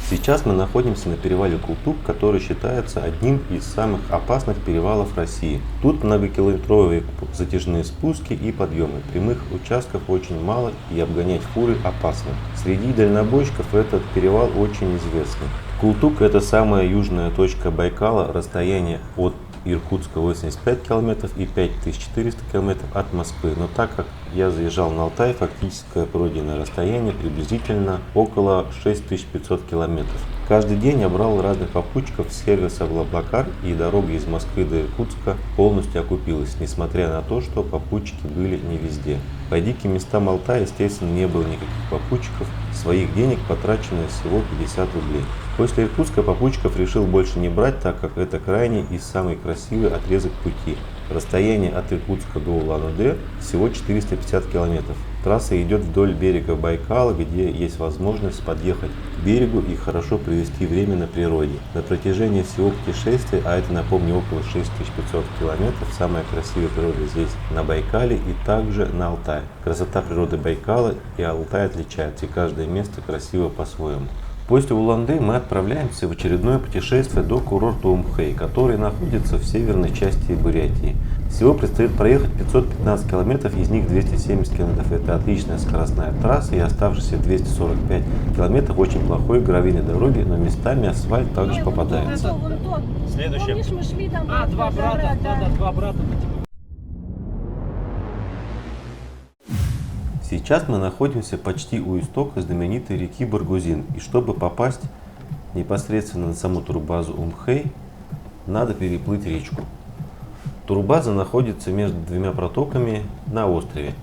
Сейчас мы находимся на перевале Култук, который считается одним из самых опасных перевалов России. Тут многокилометровые затяжные спуски и подъемы. Прямых участков очень мало и обгонять фуры опасно. Среди дальнобойщиков этот перевал очень известный. Култук — это самая южная точка Байкала, расстояние от Иркутска 85 километров и 5400 километров от Москвы. Но так как я заезжал на Алтай, фактическое пройденное расстояние приблизительно около 6500 километров. Каждый день я брал разных попутчиков с сервиса BlaBlaCar, и дорога из Москвы до Иркутска полностью окупилась, несмотря на то, что попутчики были не везде. По диким местам Алтая, естественно, не было никаких попутчиков, своих денег потрачено всего 50 рублей. После Иркутска попутчиков решил больше не брать, так как это крайний и самый красивый отрезок пути. Расстояние от Иркутска до Улан-Удэ всего 450 километров. Трасса идет вдоль берега Байкала, где есть возможность подъехать к берегу и хорошо провести время на природе. На протяжении всего путешествия, а это, напомню, около 6500 километров, самая красивая природа здесь на Байкале и также на Алтае. Красота природы Байкала и Алтая отличается, и каждое место красиво по-своему. После Улан-Удэ мы отправляемся в очередное путешествие до курорта Умхэй, который находится в северной части Бурятии. Всего предстоит проехать 515 километров, из них 270 километров это отличная скоростная трасса, и оставшиеся 245 километров очень плохой гравийной дороги, но местами асфальт также попадается. Следующее. Два брата, два брата. Сейчас мы находимся почти у истока знаменитой реки Баргузин, и чтобы попасть непосредственно на саму турбазу Умхэй, надо переплыть речку. Турбаза находится между двумя протоками на острове.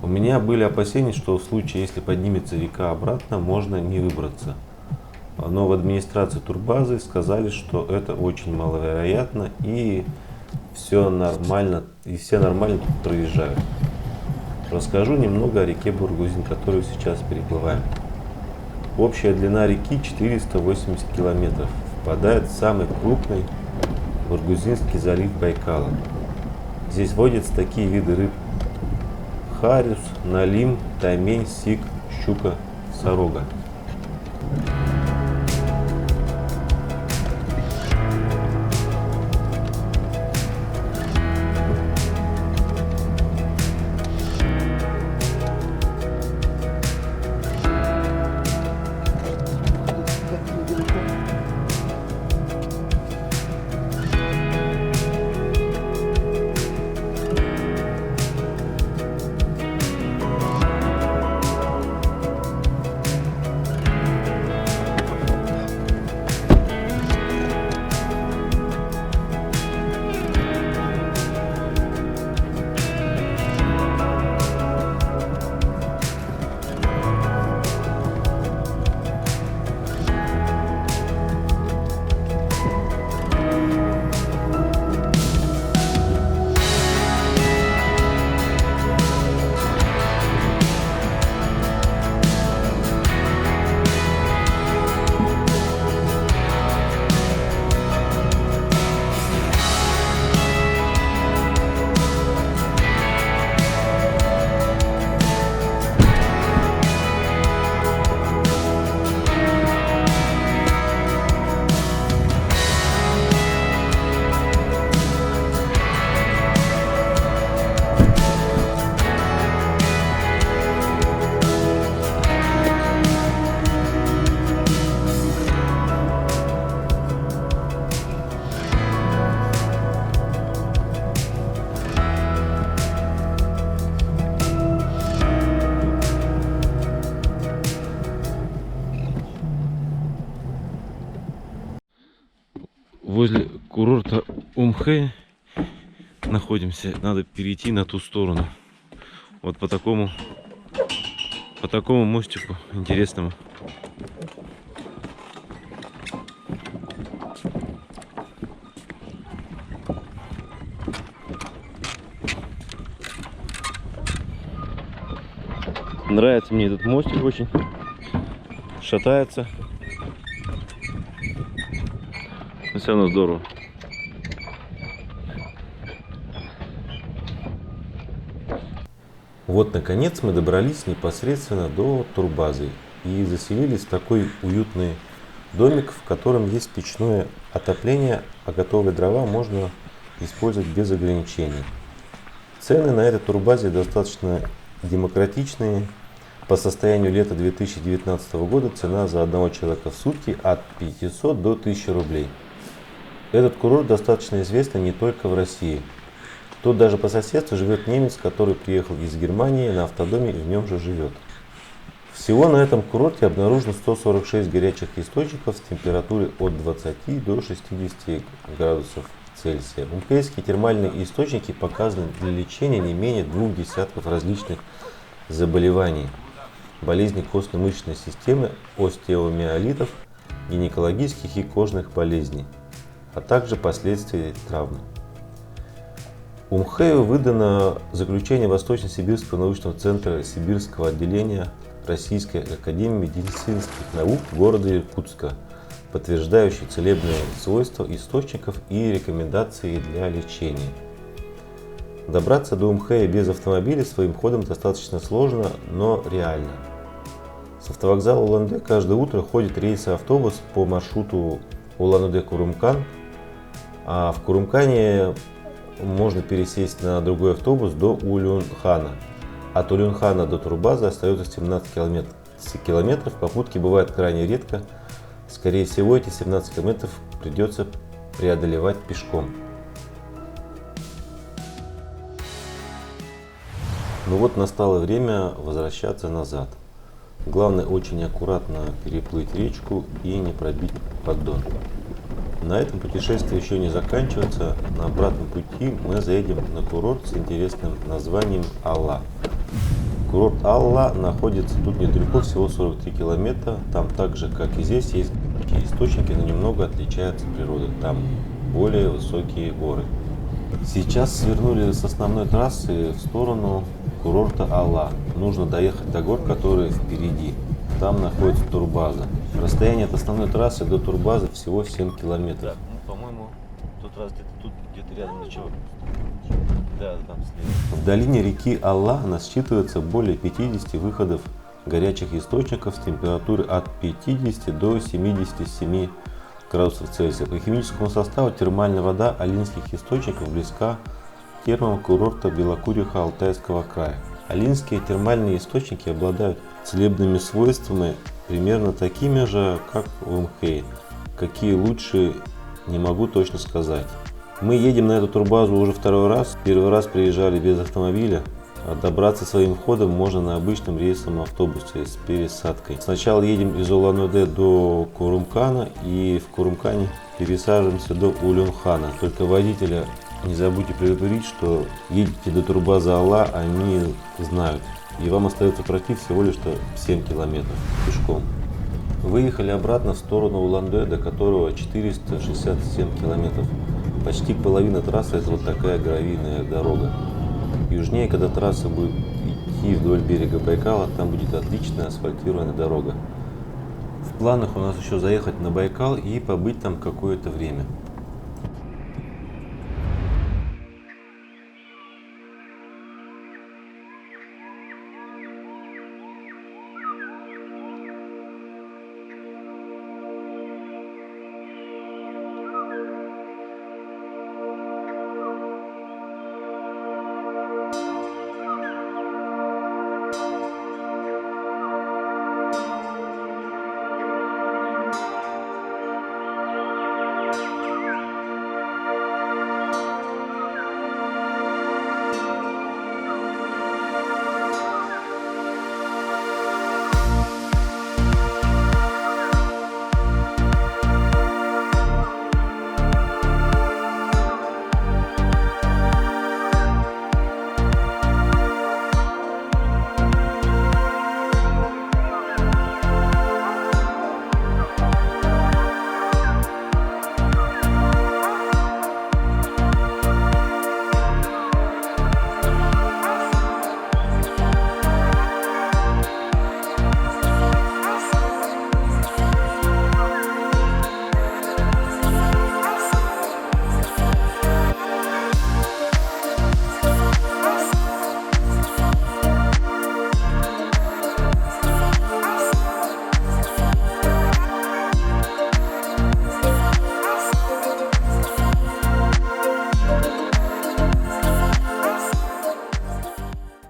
У меня были опасения, что в случае, если поднимется река обратно, можно не выбраться. Но в администрации турбазы сказали, что это очень маловероятно, и все нормально тут проезжают. Расскажу немного о реке Баргузин, которую сейчас переплываем. Общая длина реки 480 километров. Впадает в самый крупный Баргузинский залив Байкала. Здесь водятся такие виды рыб: хариус, налим, таймень, сик, щука, сорога. Возле курорта Умхэй находимся. Надо перейти на ту сторону. Вот по такому мостику интересному. Нравится мне этот мостик очень. Шатается. Но все равно здорово. Вот наконец мы добрались непосредственно до турбазы. и заселились в такой уютный домик, в котором есть печное отопление, а готовые дрова можно использовать без ограничений. Цены на этой турбазе достаточно демократичные. По состоянию лета 2019 года цена за одного человека в сутки от 500 до 1000 рублей. Этот курорт достаточно известный не только в России. Тут даже по соседству живет немец, который приехал из Германии на автодоме и в нем же живет. Всего на этом курорте обнаружено 146 горячих источников с температурой от 20 до 60 градусов Цельсия. Умхейские термальные источники показаны для лечения не менее 2 десятков различных заболеваний, болезней костно-мышечной системы, остеомиелитов, гинекологических и кожных болезней, а также последствий травм. Умхею выдано заключение Восточно-Сибирского научного центра Сибирского отделения Российской академии медицинских наук города Иркутска, подтверждающий целебные свойства источников и рекомендации для лечения. Добраться до Умхея без автомобиля своим ходом достаточно сложно, но реально. С автовокзала Улан-Удэ каждое утро ходит рейс-автобус по маршруту Улан-Удэ-Курумкан, а в Курумкане можно пересесть на другой автобус до Улюнхана. От Улюнхана до турбазы остается 17 километров. Попутки бывают крайне редко. Скорее всего, эти 17 километров придется преодолевать пешком. Ну вот настало время возвращаться назад. Главное очень аккуратно переплыть речку и не пробить поддон. На этом путешествие еще не заканчивается. На обратном пути мы заедем на курорт с интересным названием Алла. Курорт Алла находится тут недалеко, всего 43 километра. Там так же, как и здесь, есть источники, но немного отличается природа. Там более высокие горы. Сейчас свернули с основной трассы в сторону курорта Алла. Нужно доехать до гор, которые впереди. Там находится турбаза. Расстояние от основной трассы до турбазы всего 7 километров. Ну, по-моему, тот раз где-то рядом ничего. Да, там слева. В долине реки Алла насчитывается более 50 выходов горячих источников с температурой от 50 до 77 градусов Цельсия. По химическому составу термальная вода алинских источников близка к термам курорта Белокуриха Алтайского края. Алинские термальные источники обладают целебными свойствами, примерно такими же, как в Умхее. Какие лучше, не могу точно сказать. Мы едем на эту турбазу уже второй раз. Первый раз приезжали без автомобиля, а добраться своим ходом можно на обычном рейсовом автобусе с пересадкой. Сначала едем из Улан-Удэ до Курумкана и в Курумкане пересаживаемся до Улюнхана. Только водителя не забудьте предупредить, что едете до турбазы Алла, они знают. И вам остается пройти всего лишь 7 километров пешком. Выехали обратно в сторону Улан-Удэ, до которого 467 километров. Почти половина трассы — это вот такая гравийная дорога. Южнее, когда трасса будет идти вдоль берега Байкала, там будет отличная асфальтированная дорога. В планах у нас еще заехать на Байкал и побыть там какое-то время.